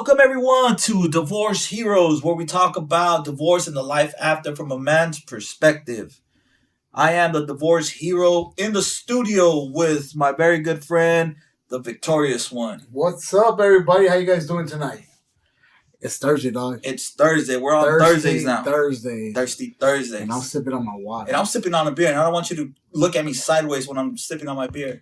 Welcome everyone to Divorce Heroes, where we talk about divorce and the life after from a man's perspective. I am the divorce hero in the studio with my very good friend, the victorious one. What's up, everybody? How you guys doing tonight? It's Thursday, dog. It's Thursday. We're on Thursdays now. Thirsty Thursdays. And I'm sipping on my water. And I'm sipping on a beer, and I don't want you to look at me sideways when I'm sipping on my beer.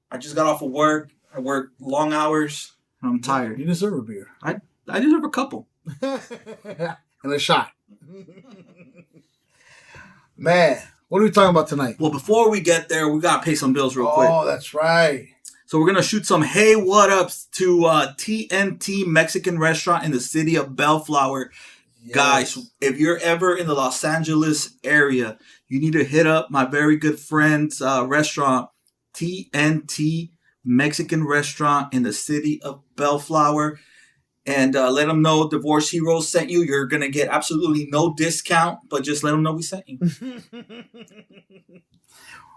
I just got off of work. I work long hours. I'm tired. You deserve a beer. I deserve a couple. And a shot. Man, what are we talking about tonight? Well, before we get there, we got to pay some bills real quick. Oh, that's right. So we're going to shoot some hey what ups to TNT Mexican restaurant in the city of Bellflower. Yes. Guys, if you're ever in the Los Angeles area, you need to hit up my very good friend's restaurant, TNT Mexican restaurant in the city of Bellflower, and let them know Divorce Heroes sent you. You're going to get absolutely no discount, but just let them know we sent you.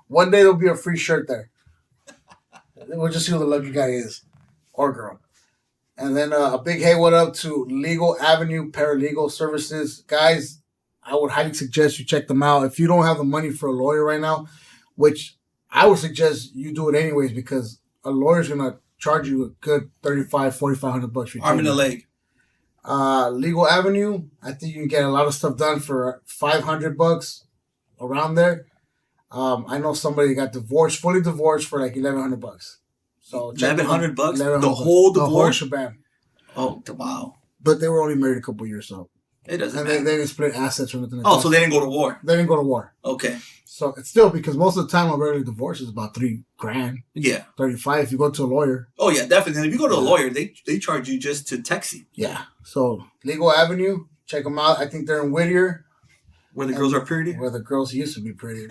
One day there'll be a free shirt there. We'll just see who the lucky guy is, or girl. And then a big hey what up to Legal Avenue Paralegal Services. Guys, I would highly suggest you check them out. If you don't have the money for a lawyer right now, which I would suggest you do it anyways, because a lawyer's going to charge you a good $4,500 for your arm and a leg. Legal Avenue, I think you can get a lot of stuff done for $500 around there. I know somebody got fully divorced for like $1,100. So $1,100? The whole divorce? The whole shebang. Oh, wow. But they were only married a couple years, so. It doesn't matter. They didn't split assets or anything like that. So they didn't go to war? They didn't go to war. Okay. So it's still, because most of the time a regular divorce is about $3,000. Yeah. 35 if you go to a lawyer. Oh yeah, definitely. If you go to a lawyer, they charge you just to text you. Yeah. So Legal Avenue, check them out. I think they're in Whittier. Where the girls are pretty? Where the girls used to be pretty.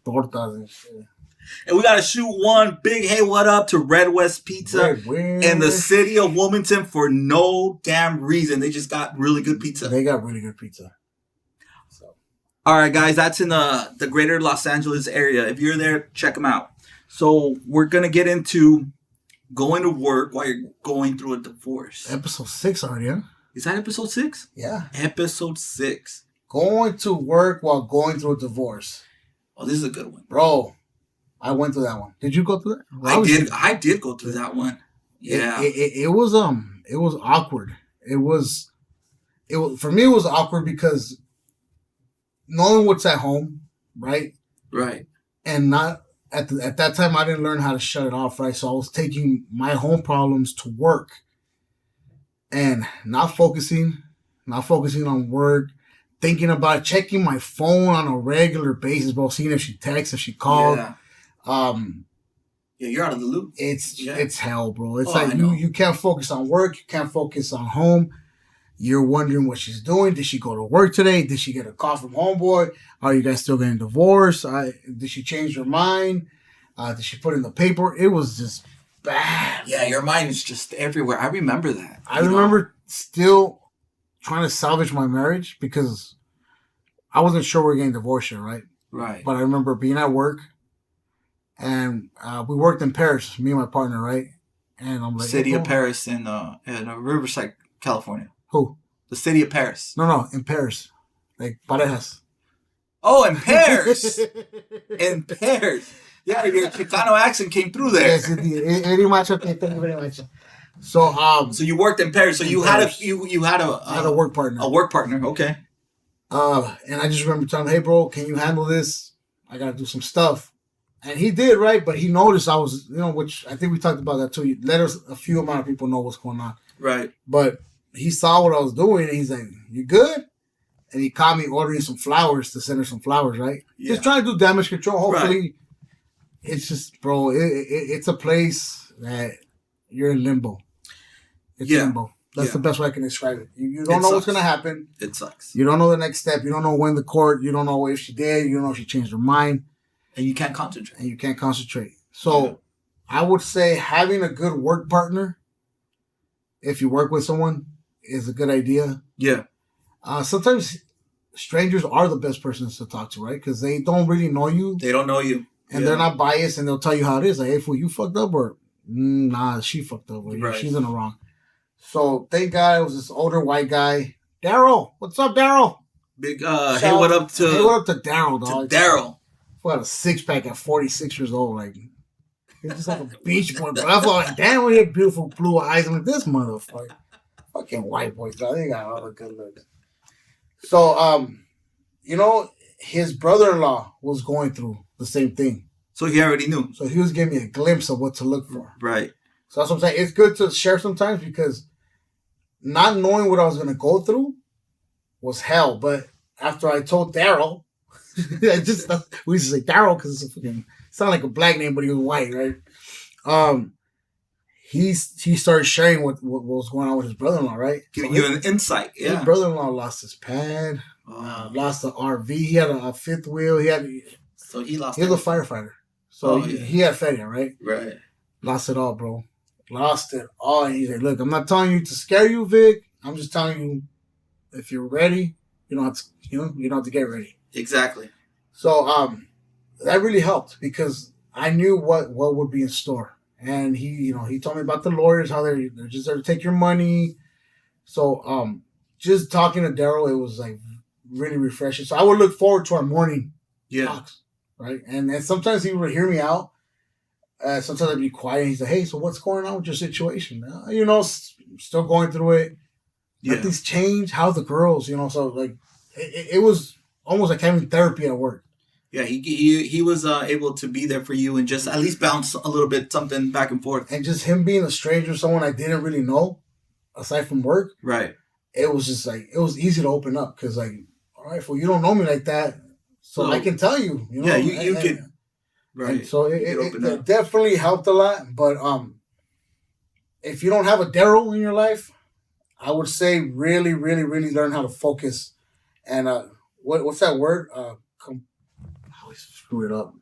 Tortas and shit. And we got to shoot one big hey what up to Red West Pizza in the city of Wilmington for no damn reason. They just got really good pizza. They got really good pizza. So. All right, guys, that's in the greater Los Angeles area. If you're there, check them out. So we're going to get into going to work while you're going through a divorce. Episode 6 already, huh? Is that episode 6? Yeah. Episode 6. Going to work while going through a divorce. Oh, this is a good one. Bro, I went through that one. Did you go through that? I did go through that one. Yeah. It was awkward. It was for me, it was awkward because knowing what's at home, right? Right. And not at that time I didn't learn how to shut it off, right? So I was taking my home problems to work and not focusing on work, thinking about checking my phone on a regular basis, bro, seeing if she texts, if she called. Yeah. Yeah, you're out of the loop. It's hell, bro. It's like you can't focus on work, you can't focus on home. You're wondering what she's doing. Did she go to work today? Did she get a call from homeboy? Are you guys still getting divorced? Did she change her mind? Did she put in the paper? It was just bad. Yeah, your mind is just everywhere. I remember that. I remember still trying to salvage my marriage because I wasn't sure we were getting divorced yet, right? Right. But I remember being at work. And we worked in Paris, me and my partner, right? And I'm like, city of Paris in Riverside, California. Who? The city of Paris. No, in Paris, like Parejas. Oh, in Paris. In Paris. Yeah, your Chicano accent came through there. Yes, it did. Very much. Okay, thank you very much. So so you worked in Paris. So you had a work partner. A work partner. Okay. And I just remember telling him, hey, bro, can you handle this? I got to do some stuff. And he did, right? But he noticed I was, which I think we talked about that too. You let a few amount of people know what's going on. Right. But he saw what I was doing and he's like, you good? And he caught me ordering some flowers to send her some flowers, right? Yeah. Just trying to do damage control. Hopefully, It's just, bro, it's a place that you're in limbo. It's limbo. That's the best way I can describe it. You don't know what's going to happen. It sucks. You don't know the next step. You don't know when the court. You don't know if she did. You don't know if she changed her mind. And you can't concentrate. So I would say having a good work partner, if you work with someone, is a good idea. Yeah. Sometimes strangers are the best persons to talk to, right? Because they don't really know you. They don't know you. And they're not biased, and they'll tell you how it is. Like, hey, fool, you fucked up, or nah, she fucked up, or she's in the wrong. So thank God it was this older white guy. Daryl, what's up, Daryl? Big hey, what up to Daryl, dog? Daryl. Got a 6-pack at 46 years old, like he's just like a beach boy. But I thought, like, damn, he had beautiful blue eyes. I'm like, this motherfucker, fucking white boys, dog. They got all the good looks. So, his brother-in-law was going through the same thing. So he already knew. So he was giving me a glimpse of what to look for. Right. So that's what I'm saying. It's good to share sometimes because not knowing what I was going to go through was hell. But after I told Daryl, we used to say Daryl because it's sound like a black name, but he was white, right? He started sharing what was going on with his brother-in-law, right? Giving you an insight. Yeah. His brother-in-law lost his pad, lost the RV. He had a fifth wheel. So he lost. He was a firefighter, so he had failure, right? Right. Lost it all, bro. Lost it all. And he's like, "Look, I'm not telling you to scare you, Vic. I'm just telling you, if you're ready, you don't have to get ready." Exactly. So that really helped because I knew what would be in store. And he told me about the lawyers, how they're just there to take your money. So just talking to Daryl, it was like really refreshing. So I would look forward to our morning talks, right? And sometimes he would hear me out. Sometimes I'd be quiet. And he's like, "Hey, so what's going on with your situation? Still going through it. Nothing's changed. How's the girls? So like it was almost like having therapy at work." Yeah, he was able to be there for you and just at least bounce a little bit something back and forth. And just him being a stranger, someone I didn't really know, aside from work. Right. It was just like, it was easy to open up because like, all right, well, you don't know me like that, so I can tell you. Yeah, you can. Right. And so it definitely helped a lot. But if you don't have a Daryl in your life, I would say really, really, really learn how to focus. And what's that word? I always screw it up.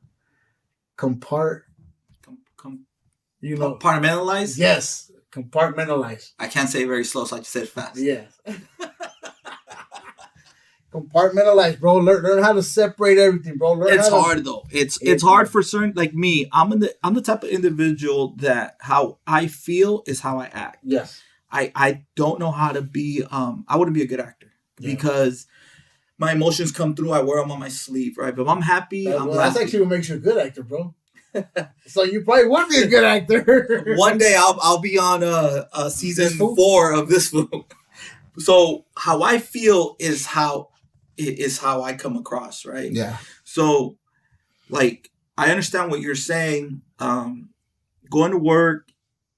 Compartmentalize? Yes. Compartmentalize. I can't say it very slow, so I just said it fast. Yes. Compartmentalize, bro. Learn how to separate everything, bro. It's hard though. It's hard for certain, like me. I'm the type of individual that how I feel is how I act. Yes. I don't know how to be. I wouldn't be a good actor because my emotions come through. I wear them on my sleeve, right? But if I'm happy, that's actually what makes you a good actor, bro. So you probably would be a good actor. One day I'll be on a season 4 of this film. So how I feel is how I come across, right? Yeah. So like I understand what you're saying. Going to work.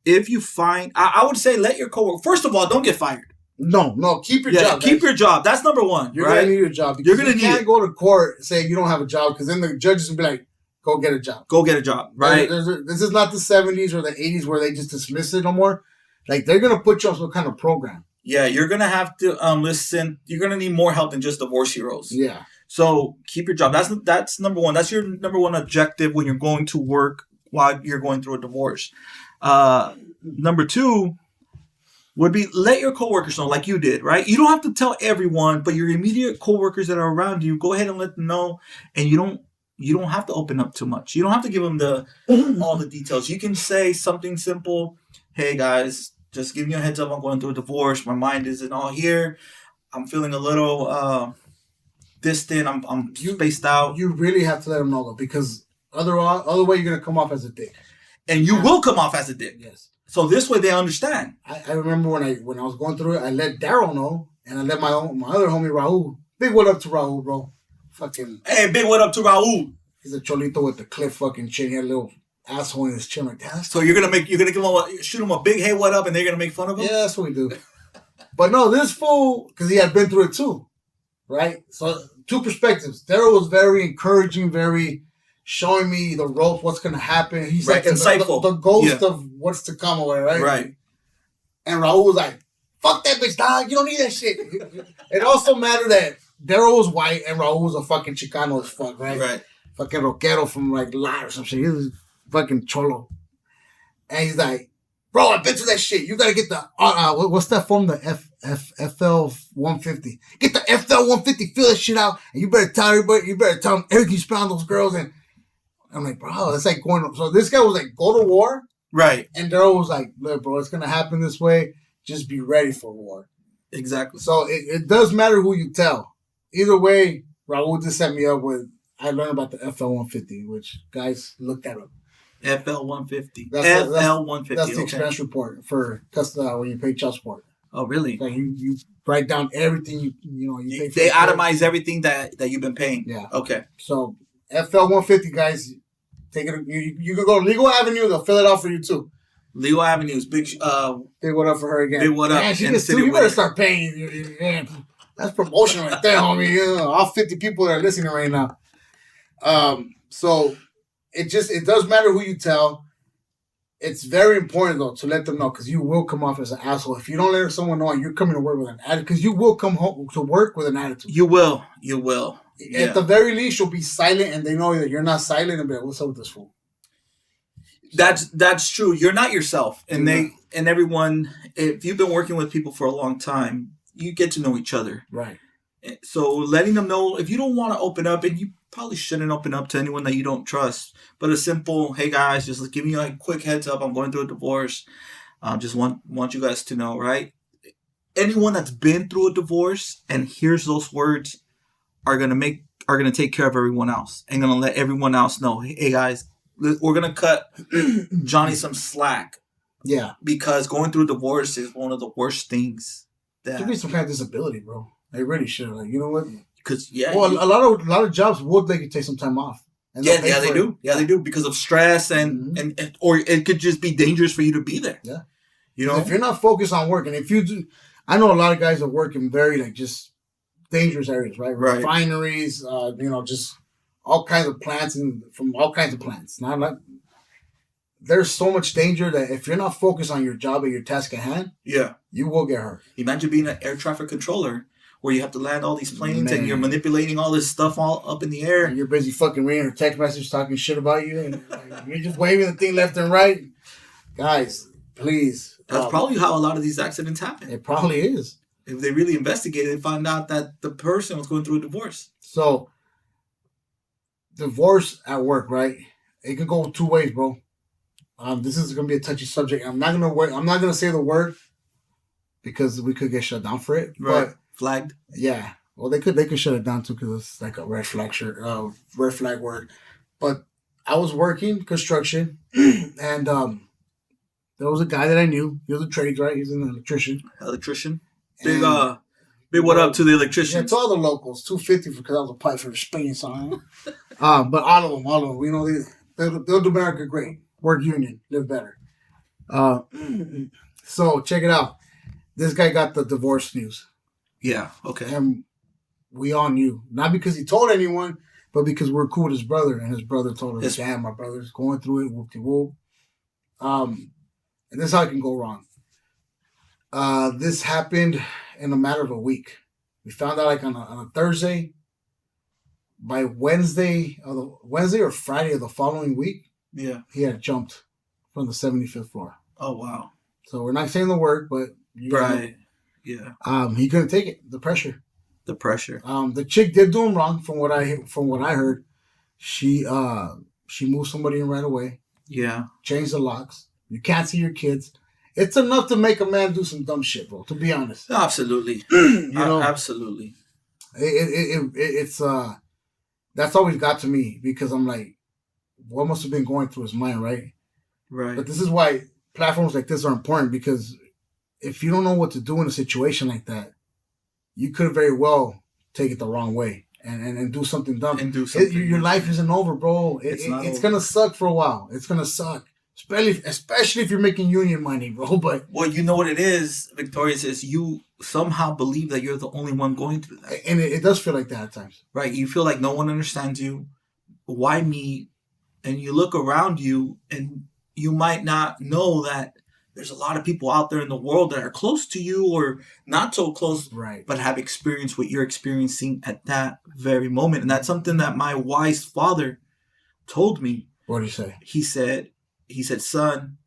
If you find, I would say let your coworker. First of all, don't get fired. No, keep your job. Keep your job. That's number one. You're gonna need your job. You're gonna need. You can't go to court saying you don't have a job because then the judges will be like, "Go get a job." Go get a job, right? This is not the 70s or the 80s where they just dismiss it no more. Like they're gonna put you on some kind of program. Yeah, you're gonna have to listen. You're gonna need more help than just divorce heroes. Yeah. So keep your job. That's number one. That's your number one objective when you're going to work while you're going through a divorce. Number 2 would be let your coworkers know, like you did, right? You don't have to tell everyone, but your immediate coworkers that are around you, go ahead and let them know. And you don't have to open up too much. You don't have to give them all the details. You can say something simple. Hey guys, just giving you a heads up. I'm going through a divorce. My mind isn't all here. I'm feeling a little distant. I'm spaced out. You really have to let them know though, because other way you're gonna come off as a dick. And you will come off as a dick. Yes. So this way they understand. I remember when I was going through it, I let Daryl know, and I let my other homie Raul. Big what up to Raul, bro. Fucking. Hey, big what up to Raul. He's a cholito with the cliff fucking chin. He had a little asshole in his chin like that. So you're gonna shoot him a big hey what up, and they're gonna make fun of him. Yeah, that's what we do. But no, this fool, because he had been through it too, right? So 2 perspectives. Daryl was very encouraging, very showing me the ropes, what's going to happen. He's like insightful. The ghost of what's to come away, right? Right. And Raul was like, fuck that bitch, dog. You don't need that shit. It also mattered that Daryl was white and Raul was a fucking Chicano as fuck, right? Right. Fucking rockero from like La or some shit. He was fucking cholo. And he's like, bro, I've been through that shit. You got to get the, what's that from? The FL 150. Get the FL 150, fill that shit out. And you better tell everybody, them everything you spent on those girls. And I'm like, bro, it's like going. So this guy was like, go to war. Right. And Daryl was like, look, bro, it's going to happen this way. just be ready for war. Exactly. So it does matter who you tell. Either way, Raul just set me up with. I learned about the FL-150, which guys look that up. FL-150. That's FL-150. That's the expense report for when you pay child support. Oh, really? Like you write down everything you pay for. They itemize everything that you've been paying. Yeah. Okay. So FL-150, guys, take it. You can go to Legal Avenue. They'll fill it out for you too. Legal Avenues, big what up for her again. Big what up. Man, she gets too. You better start paying. That's promotion right there, homie. All 50 people that are listening right now. So it does matter who you tell. It's very important though to let them know, because you will come off as an asshole if you don't let someone know you're coming to work with an attitude. Because you will come home to work with an attitude. You will. At the very least, you'll be silent, and they know that you're not silent, and be like, "What's up with this fool?" That's true. You're not yourself, and everyone. If you've been working with people for a long time, you get to know each other, right? So letting them know, if you don't want to open up, and you probably shouldn't open up to anyone that you don't trust, but a simple, "Hey guys, just give me a quick heads up. I'm going through a divorce. Just want you guys to know, right?" Anyone that's been through a divorce and hears those words are gonna take care of everyone else, and gonna let everyone else know, "Hey guys, we're gonna cut Johnny some slack." Yeah, because going through a divorce is one of the worst things. There should be some kind of disability, bro. They really should. Like, you know what? Because a lot of jobs would let you take some time off. And they do. Yeah, they do, because of stress and or it could just be dangerous for you to be there. Yeah, if you're not focused on work, and if you do, I know a lot of guys that work in very just dangerous areas, right? Refineries, just all kinds of plants and from all kinds of plants. There's so much danger that if you're not focused on your job or your task at hand, you will get hurt. Imagine being an air traffic controller where you have to land all these planes and you're manipulating all this stuff all up in the air. And you're busy fucking reading a text message talking shit about you, and you're just waving the thing left and right. Guys, please. That's probably how a lot of these accidents happen. It probably is. If they really investigated, they found out that the person was going through a divorce. So, divorce at work, right? It can go two ways, bro. This is gonna be a touchy subject. I'm not gonna say the word because we could get shut down for it. Right. But flagged. Yeah. Well, they could shut it down too, because it's like a red flag word. But I was working construction, and there was a guy that I knew. He was a trades, right? He's an electrician. Big what up to the electricians. Yeah, to all the locals. $250 because I was a pipe for Spain song. But all of them, they'll do America great. Work union, live better. So check it out. This guy got the divorce news. Yeah, okay. And we all knew. Not because he told anyone, but because we're cool with his brother. And his brother told us, "Damn, my brother's going through it, whoop-de-whoop." And this is how it can go wrong. This happened in a matter of a week. We found out on a Thursday. By Wednesday or Friday of the following week, he had jumped from the 75th floor. Oh, wow. So we're not saying the word, but right. Yeah. He couldn't take it. The pressure. The chick did do him wrong, from what I heard. She moved somebody in right away. Yeah. Changed the locks. You can't see your kids. It's enough to make a man do some dumb shit, bro. To be honest. Absolutely. Absolutely. It's that's always got to me, because I'm like, what must have been going through his mind, right? Right. But this is why platforms like this are important, because if you don't know what to do in a situation like that, you could very well take it the wrong way and do something dumb. Your life isn't over, bro. It's going to suck for a while. It's going to suck. Especially if you're making union money, bro. But you know what it is, Victorious, is you somehow believe that you're the only one going through that. And it does feel like that at times. Right. You feel like no one understands you. Why me? And you look around you, and you might not know that there's a lot of people out there in the world that are close to you or not so close, right, but have experienced what you're experiencing at that very moment. And that's something that my wise father told me. What did he say? He said, "Son,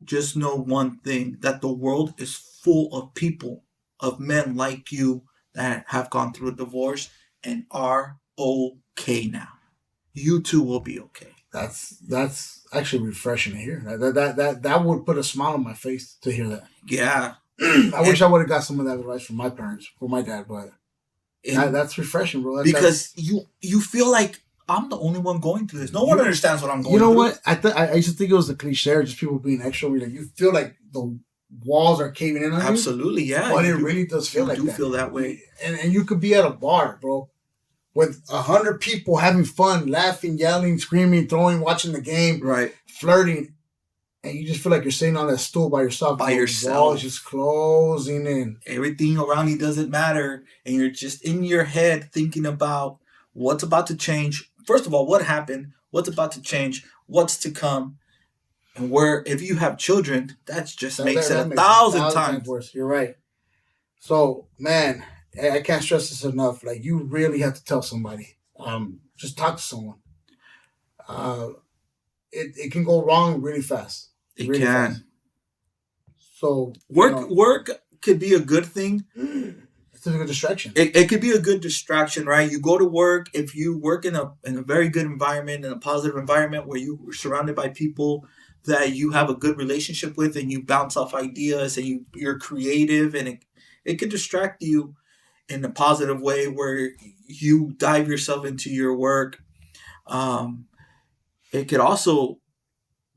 just know one thing, that the world is full of people, of men like you that have gone through a divorce and are okay now. You too will be okay." That's actually refreshing to hear. That would put a smile on my face to hear that. Yeah. I wish I would have got some of that advice from my parents, from my dad, but that's refreshing, bro. Because you feel like I'm the only one going through this. No one understands what I'm going through. You know what? I used to think it was a cliche, just people being extra. Like, you feel like the walls are caving in on you. Absolutely, yeah. But it really does feel like that. You do feel that way. And you could be at a bar, bro, with 100 people having fun, laughing, yelling, screaming, throwing, watching the game, right, flirting, and you just feel like you're sitting on that stool by yourself. By yourself. The walls just closing in. Everything around you doesn't matter, and you're just in your head thinking about what's about to change. First of all, what happened? What's about to change? What's to come? And if you have children, that makes it 1,000 times worse. You're right. So, man, I can't stress this enough. Like, you really have to tell somebody. Just talk to someone. It can go wrong really fast. It really can. Fast. So work could be a good thing. It's a good distraction. It could be a good distraction, right? You go to work. If you work in a very good environment, in a positive environment where you're surrounded by people that you have a good relationship with, and you bounce off ideas, and you're creative, and it could distract you in a positive way where you dive yourself into your work. It could also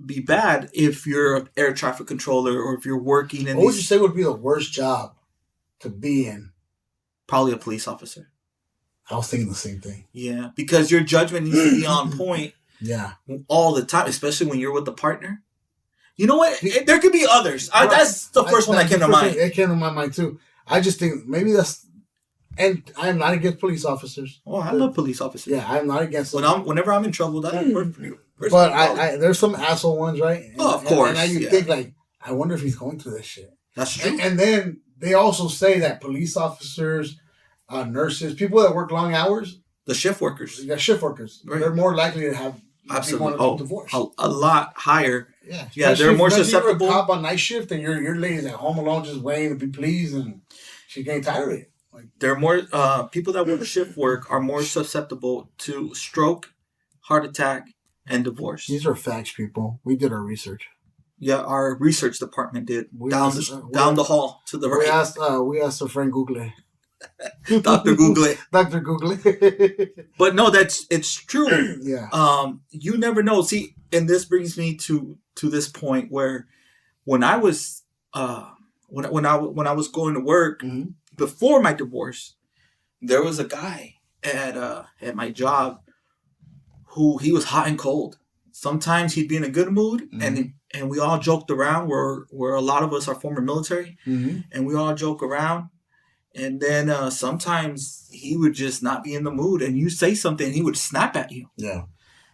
be bad if you're an air traffic controller or if you're working in. What would you say would be the worst job to be in? Probably a police officer. I was thinking the same thing. Yeah, because your judgment needs to be on point. Yeah, all the time, especially when you're with a partner. You know what? There could be others. That's the first one that came to mind. It came to my mind too. I just think maybe that's. And I am not against police officers. Oh, I love police officers. Yeah, I'm not against them. Whenever I'm in trouble, that's but I there's some asshole ones, right? And, of course. And you think, like, I wonder if he's going through this shit. That's true. And then they also say that police officers, nurses, people that work long hours, the shift workers, right, they're more likely to have divorce. A lot higher. Yeah, they're more susceptible. You're a cop on night shift, and your lady's at home alone, just waiting to be pleased, and she's getting tired of it. They're more people that work shift work are more susceptible to stroke, heart attack, and divorce. These are facts, people. We did our research. Yeah, our research department did. Down the hall to the right. We asked our friend Google. Dr. Google. Dr. Google. But no, it's true. Yeah. You never know. See, and this brings me to this point where when I was when I was going to work. Mm-hmm. Before my divorce, there was a guy at my job who he was hot and cold. Sometimes he'd be in a good mood, mm-hmm. and we all joked around. Where a lot of us are former military, mm-hmm. and we all joke around. And then sometimes he would just not be in the mood, and you say something, and he would snap at you. Yeah.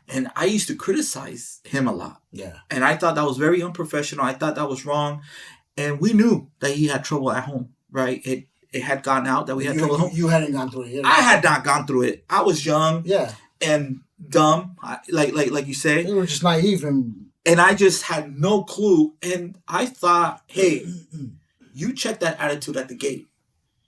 And I used to criticize him a lot. Yeah. And I thought that was very unprofessional. I thought that was wrong, and we knew that he had trouble at home, right? It had gotten out that we had trouble at home. You hadn't gone through it yet. I had not gone through it. I was young, and dumb, like you say. You were just naive, and I just had no clue. And I thought, hey, you check that attitude at the gate.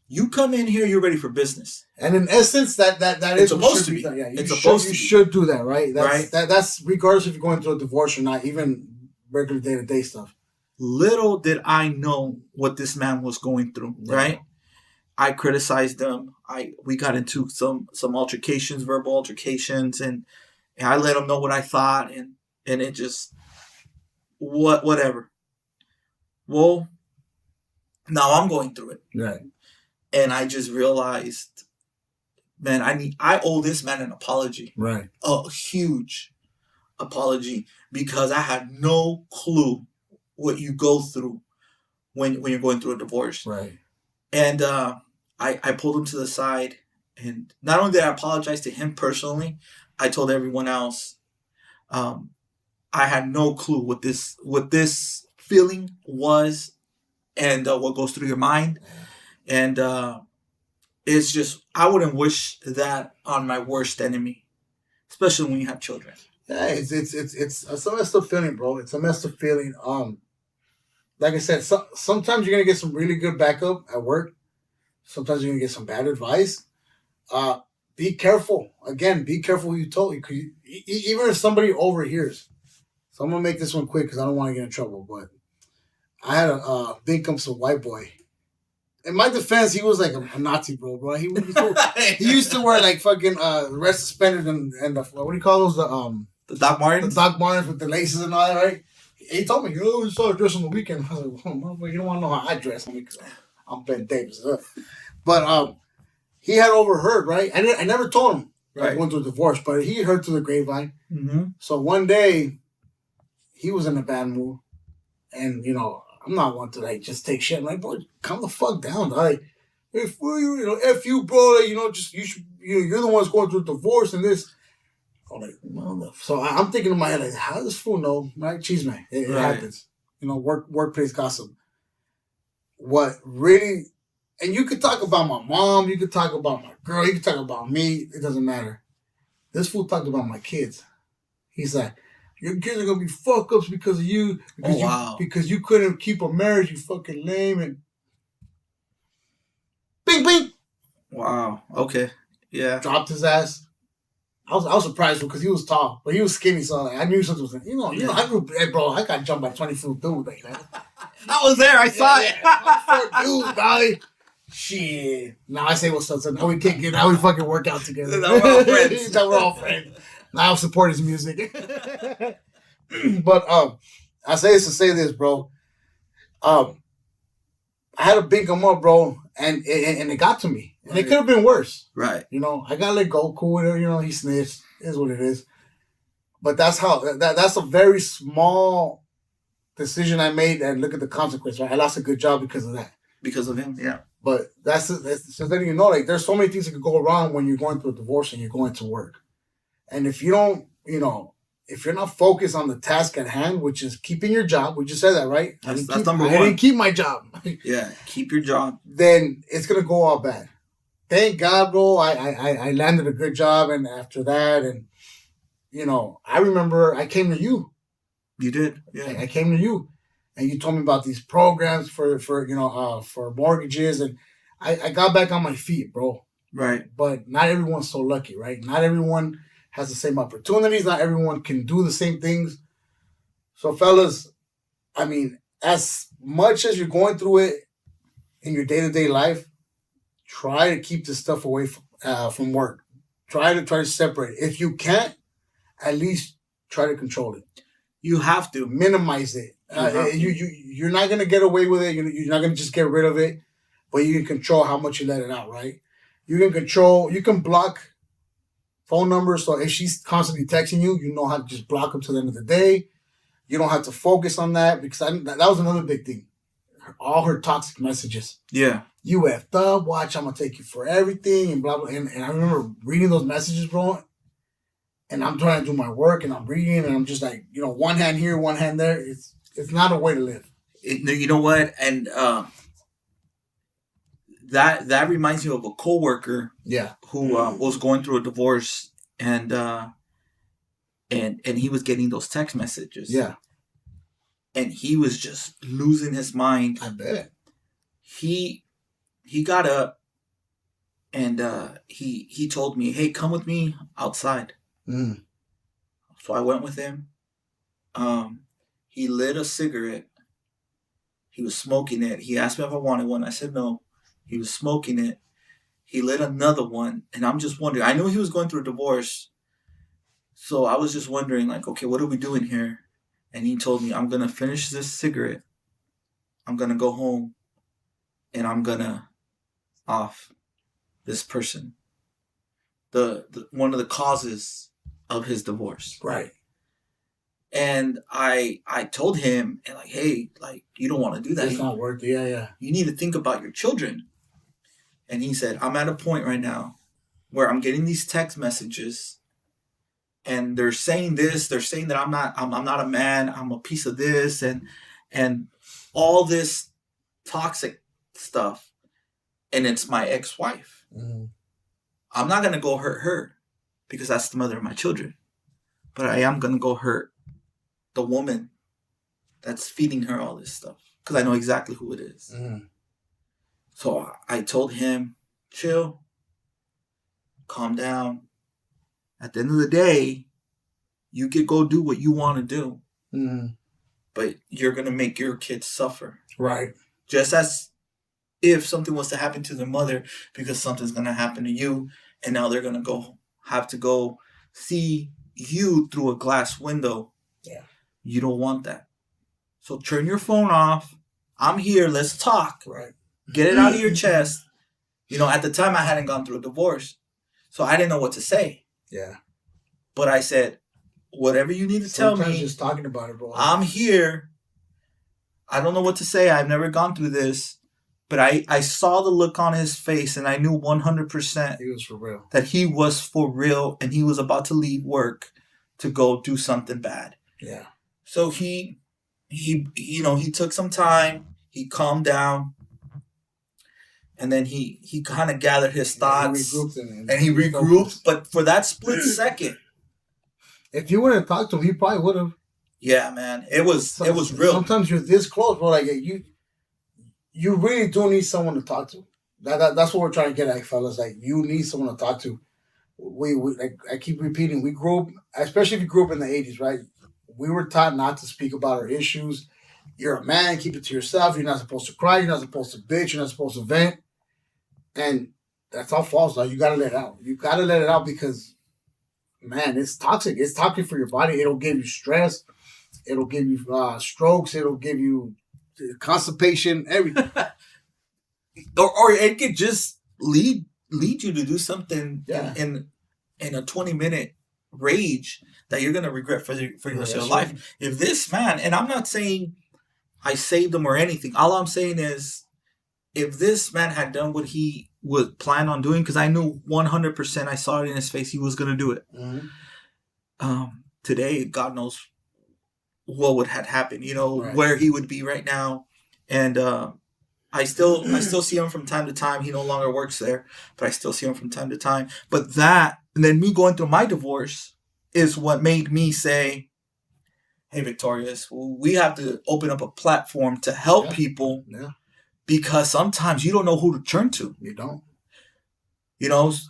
You come in here, you're ready for business. And in essence, that is supposed to be. Yeah, you should do that, right? Right. That's regardless if you're going through a divorce or not, even regular day-to-day stuff. Little did I know what this man was going through, right? I criticized him. We got into some altercations, verbal altercations, and I let him know what I thought, and it just whatever. Well, now I'm going through it, right? And I just realized, man, I owe this man an apology, right? A huge apology, because I had no clue what you go through when you're going through a divorce, right? And I pulled him to the side, and not only did I apologize to him personally, I told everyone else. I had no clue what this feeling was, and what goes through your mind, and it's just, I wouldn't wish that on my worst enemy, especially when you have children. Yeah, it's a messed up feeling, bro. It's a messed up feeling. Like I said, sometimes you're gonna get some really good backup at work. Sometimes you're gonna get some bad advice. be careful. Again, be careful who you told. Even if somebody overhears. So I'm gonna make this one quick because I don't want to get in trouble. But I had a big comes some white boy. In my defense, he was like a Nazi bro. He used to wear like fucking red suspenders and the what do you call those the Doc Martens? The Doc Martens with the laces and all that, right? He told me, you saw her dress on the weekend. I was like, well, you don't want to know how I dress. I'm Ben Davis. But he had overheard, right? I never told him I went through a divorce, but he heard through the grapevine. Mm-hmm. So one day, he was in a bad mood. And, I'm not one to, like, just take shit. I'm like, bro, calm the fuck down. Like, hey, for you, F you, bro. Like, you're the one's going through a divorce and this. I'm like, well, so I'm thinking in my head, like, how does this fool know? Right? Cheese man. It happens. Workplace gossip. What really, and you could talk about my mom, you could talk about my girl, you could talk about me. It doesn't matter. This fool talked about my kids. He's like, your kids are going to be fuck-ups because of you. Because you couldn't keep a marriage, you fucking lame. And bing, bing. Wow. Okay. Yeah. Dropped his ass. I was surprised because he was tall, but he was skinny, so like, I knew something was. I grew, hey, bro. I got jumped by 20-foot dude, like that. I was there. I saw it. 24 dude, guy. Shit. Now I say what's up. So now we kick it. Now we fucking work out together. Now we're all friends. Now we're all friends. Now I support his music. But I say this to say this, bro. I had a big come up, bro, and it got to me. And it could have been worse. Right. I got to let go. Cool with it. He snitched. It is what it is. But that's that's a very small decision I made, and look at the consequence, right? I lost a good job because of that. Because of him, yeah. But that's so then like there's so many things that could go wrong when you're going through a divorce and you're going to work. And if you don't, if you're not focused on the task at hand, which is keeping your job, we just said that, right? That's number one. I didn't keep my job. Yeah, keep your job. Then it's gonna go all bad. Thank God, bro. I landed a good job, and after that, and I remember I came to you. You did, yeah. I came to you, and you told me about these programs for mortgages, and I got back on my feet, bro. Right. But not everyone's so lucky, right? Not everyone has the same opportunities. Not everyone can do the same things. So, fellas, I mean, as much as you're going through it in your day-to-day life, try to keep this stuff away from work. Try to separate it. If you can't, at least try to control it. You have to minimize it. You're not gonna get away with it. You're not gonna just get rid of it, but you can control how much you let it out. Right? You can block phone numbers. So if she's constantly texting you, you know how to just block them to the end of the day. You don't have to focus on that because that was another big thing. All her toxic messages. Yeah. You effed up. Watch, I'm gonna take you for everything and blah blah. And I remember reading those messages, bro. And I'm trying to do my work, and I'm reading, and I'm just like, one hand here, one hand there. It's not a way to live. You know what? And that reminds me of a coworker. Yeah. Who was going through a divorce, and he was getting those text messages. Yeah. And he was just losing his mind. I bet. He got up, and he told me, "Hey, come with me outside." Mm. So I went with him. He lit a cigarette. He was smoking it. He asked me if I wanted one. I said no. He was smoking it. He lit another one. And I'm just wondering. I knew he was going through a divorce. So I was just wondering, like, okay, what are we doing here? And he told me, I'm going to finish this cigarette. I'm going to go home. And I'm going to off this person. The one of the causes of his divorce. Right. And I told him, and like, hey, like, you don't want to do that. It's not worth it. Yeah. You need to think about your children. And he said, I'm at a point right now where I'm getting these text messages, and they're saying this. They're saying that I'm not a man. I'm a piece of this, and all this toxic stuff. And it's my ex-wife. Mm-hmm. I'm not gonna go hurt her because that's the mother of my children, but I am gonna go hurt the woman that's feeding her all this stuff because I know exactly who it is. Mm. So I told him, chill. calm down. At the end of the day, you could go do what you want to do, but you're going to make your kids suffer. Right. Just as if something was to happen to their mother, because something's going to happen to you, and now they're going to have to go see you through a glass window. Yeah. You don't want that. So turn your phone off. I'm here. Let's talk. Right. Get it out of your chest. At the time I hadn't gone through a divorce, so I didn't know what to say. Yeah. But I said, whatever you need to tell me. Just talking about it, bro. I'm here. I don't know what to say. I've never gone through this. But I saw the look on his face, and I knew 100% he was for real. That he was for real, and he was about to leave work to go do something bad. Yeah. So he took some time. He calmed down, and then he kind of gathered his thoughts. He regrouped. But for that split second, if you wouldn't have talked to him, he probably would have. Yeah, man, it was real. Sometimes you're this close, bro. Like you really do need someone to talk to. That's what we're trying to get at, fellas. Like, you need someone to talk to. We like I keep repeating, we grew up, especially if you grew up in the 80s, right? We were taught not to speak about our issues. You're a man, keep it to yourself. You're not supposed to cry. You're not supposed to bitch. You're not supposed to vent. And that's all false. Like, you got to let it out. You got to let it out because, man, it's toxic. It's toxic for your body. It'll give you stress. It'll give you strokes. It'll give you constipation, everything. or it could just lead you to do something in a 20-minute rage that you're gonna regret for the rest of your life. If this man, and I'm not saying I saved him or anything, all I'm saying is if this man had done what he would plan on doing, because I knew 100%, I saw it in his face, he was gonna do it. Today, God knows what would have happened, where he would be right now. And I still see him from time to time. He no longer works there, but I still see him from time to time. But that, and then me going through my divorce is what made me say, hey, Victorious, we have to open up a platform to help people because sometimes you don't know who to turn to. You don't.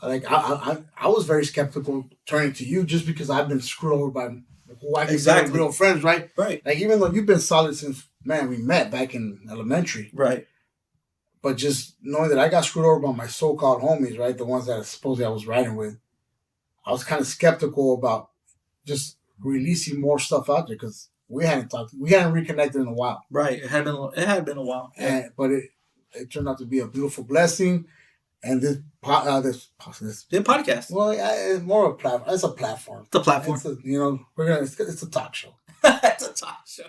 Like I was very skeptical turning to you just because I've been screwed over by who I consider real friends, right? Right. Like, even though you've been solid since, man, we met back in elementary. Right. But just knowing that I got screwed over by my so-called homies, right? The ones that supposedly I was riding with. I was kind of skeptical about just releasing more stuff out there because we hadn't reconnected in a while. Right. It had been a while. But it turned out to be a beautiful blessing. And this podcast. Well, it's more of a platform. It's a platform. It's a platform. It's a talk show. It's a talk show.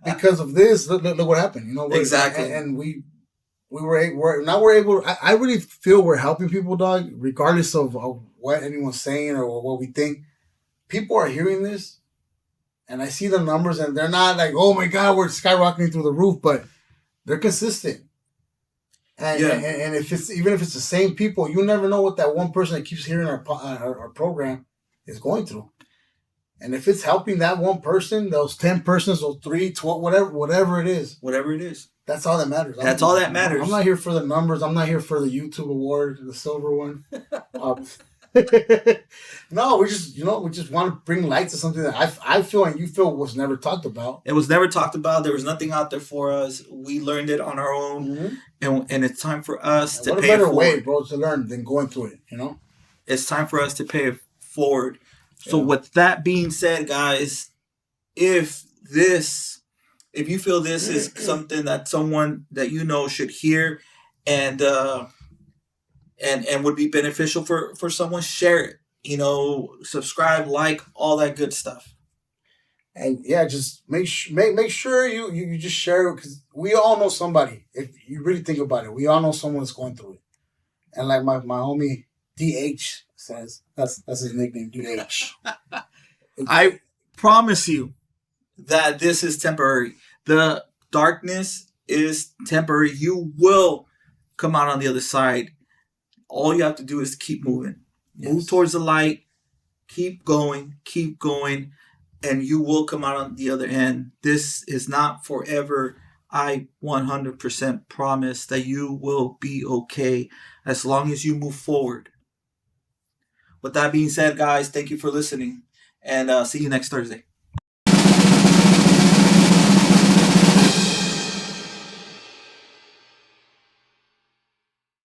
Because of this, look what happened. Exactly. And we're able. I really feel we're helping people, dog. Regardless of what anyone's saying or what we think, people are hearing this, and I see the numbers, and they're not like, oh my God, we're skyrocketing through the roof, but they're consistent. And if it's the same people, you never know what that one person that keeps hearing our program is going through. And if it's helping that one person, those 10 persons, those 3, 12, whatever it is. Whatever it is. That's all that matters. That's all that matters. I'm not here for the numbers. I'm not here for the YouTube award, the silver one. No, we just want to bring light to something that I feel and you feel was never talked about. It was never talked about. There was nothing out there for us. We learned it on our own, and it's time for us to pay it forward. What a better way, bro, to learn than going through it. It's time for us to pay it forward. So with that being said, guys, if you feel this is something that someone that should hear and would be beneficial for someone, share it. Subscribe, like, all that good stuff. And just make sure you just share it because we all know somebody. If you really think about it, we all know someone that's going through it. And like my homie DH says, that's his nickname, DH. I promise you that this is temporary. The darkness is temporary. You will come out on the other side. All you have to do is keep moving. Yes. Move towards the light. Keep going, and you will come out on the other end. This is not forever. I 100% promise that you will be okay as long as you move forward. With that being said, guys, thank you for listening, and see you next Thursday.